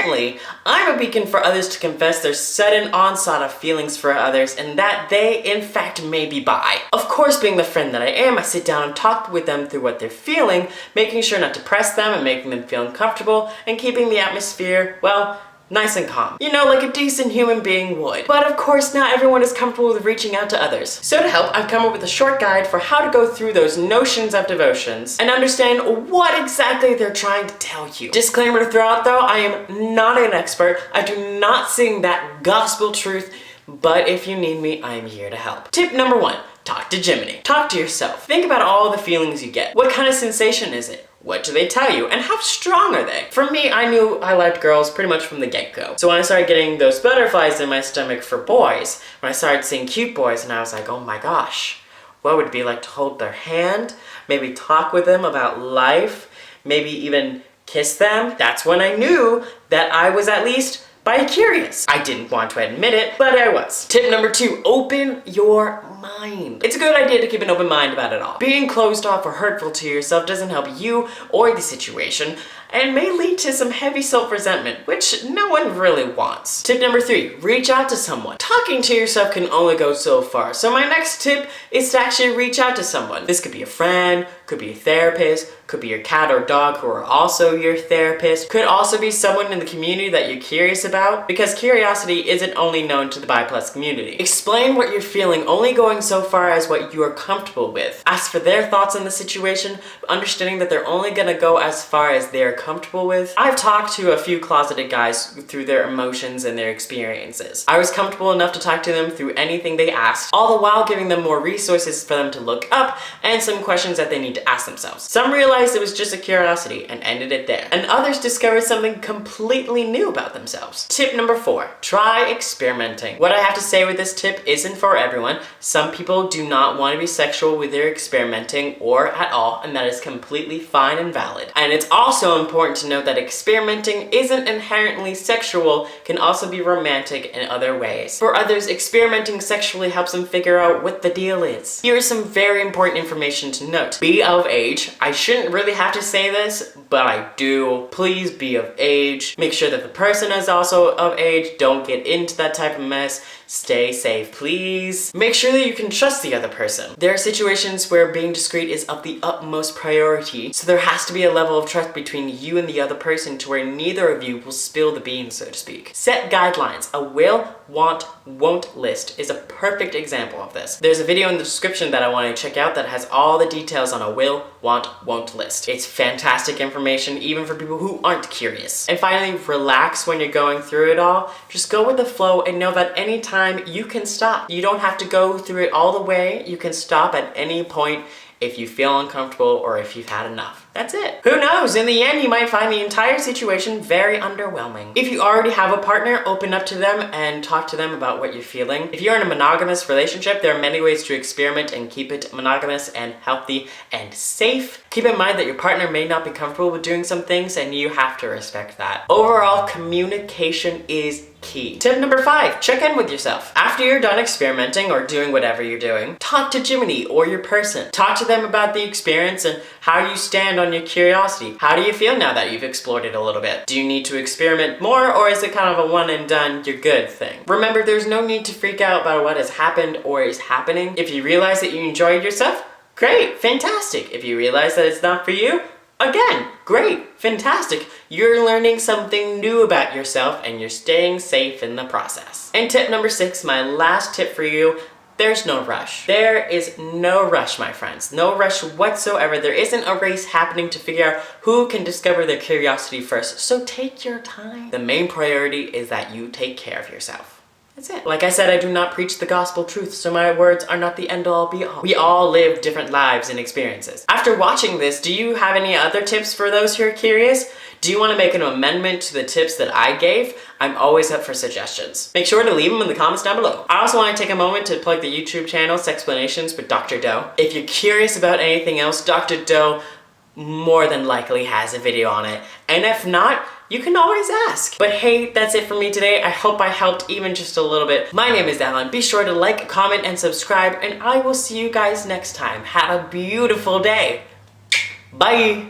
Apparently, I'm a beacon for others to confess their sudden onslaught of feelings for others and that they, in fact, may be bi. Of course, being the friend that I am, I sit down and talk with them through what they're feeling, making sure not to press them and making them feel uncomfortable and keeping the atmosphere, well, nice and calm. You know, like a decent human being would. But of course, not everyone is comfortable with reaching out to others. So to help, I've come up with a short guide for how to go through those notions of devotions and understand what exactly they're trying to tell you. Disclaimer to throw out though, I am not an expert. I do not sing that gospel truth, but if you need me, I am here to help. Tip number 1, talk to Jiminy. Talk to yourself. Think about all the feelings you get. What kind of sensation is it? What do they tell you? And how strong are they? For me, I knew I liked girls pretty much from the get-go. So when I started getting those butterflies in my stomach for boys, when I started seeing cute boys and I was like, oh my gosh, what would it be like to hold their hand? Maybe talk with them about life? Maybe even kiss them? That's when I knew that I was at least bi-curious. I didn't want to admit it, but I was. Tip number 2, open your mind. It's a good idea to keep an open mind about it all. Being closed off or hurtful to yourself doesn't help you or the situation and may lead to some heavy self-resentment, which no one really wants. Tip number 3, reach out to someone. Talking to yourself can only go so far, so my next tip is to actually reach out to someone. This could be a friend, could be a therapist, could be your cat or dog who are also your therapist, could also be someone in the community that you're curious about, because curiosity isn't only known to the bi+ community. Explain what you're feeling, only going so far as what you are comfortable with. Ask for their thoughts on the situation, understanding that they're only gonna go as far as they're comfortable with. I've talked to a few closeted guys through their emotions and their experiences. I was comfortable enough to talk to them through anything they asked, all the while giving them more resources for them to look up and some questions that they need to ask themselves. Some realized it was just a curiosity and ended it there, and others discovered something completely new about themselves. Tip number 4, try experimenting. What I have to say with this tip isn't for everyone. Some people do not want to be sexual with their experimenting or at all, and that is completely fine and valid. And it's also important to note that experimenting isn't inherently sexual, can also be romantic in other ways. For others, experimenting sexually helps them figure out what the deal is. Here's some very important information to note. Be of age. I shouldn't really have to say this, but I do. Please be of age. Make sure that the person is also of age. Don't get into that type of mess. Stay safe, please. Make sure that you can trust the other person. There are situations where being discreet is of the utmost priority, so there has to be a level of trust between you and the other person to where neither of you will spill the beans, so to speak. Set guidelines. A will, want, won't list is a perfect example of this. There's a video in the description that I want to check out that has all the details on a will, want, won't list. It's fantastic information even for people who aren't curious. And finally, relax when you're going through it all. Just go with the flow and know that anytime you can stop. You don't have to go through it all the way. You can stop at any point if you feel uncomfortable or if you've had enough. That's it. Who knows? In the end, you might find the entire situation very underwhelming. If you already have a partner, open up to them and talk to them about what you're feeling. If you're in a monogamous relationship, there are many ways to experiment and keep it monogamous and healthy and safe. Keep in mind that your partner may not be comfortable with doing some things and you have to respect that. Overall, communication is key. Tip number 5, check in with yourself. After you're done experimenting or doing whatever you're doing, talk to Jiminy or your person. Talk to them about the experience and how you stand on your curiosity. How do you feel now that you've explored it a little bit? Do you need to experiment more, or is it kind of a one and done, you're good thing? Remember, there's no need to freak out about what has happened or is happening. If you realize that you enjoyed yourself, great, fantastic. If you realize that it's not for you, again, great, fantastic. You're learning something new about yourself and you're staying safe in the process. And tip number 6, my last tip for you, there's no rush. There is no rush, my friends. No rush whatsoever. There isn't a race happening to figure out who can discover their curiosity first. So take your time. The main priority is that you take care of yourself. That's it. Like I said, I do not preach the gospel truth, so my words are not the end-all be-all. We all live different lives and experiences. After watching this, do you have any other tips for those who are curious? Do you want to make an amendment to the tips that I gave? I'm always up for suggestions. Make sure to leave them in the comments down below. I also want to take a moment to plug the YouTube channel, Sexplanations with Dr. Doe. If you're curious about anything else, Dr. Doe more than likely has a video on it. And if not, you can always ask. But hey, that's it for me today. I hope I helped even just a little bit. My name is Alan. Be sure to like, comment, and subscribe, and I will see you guys next time. Have a beautiful day. Bye.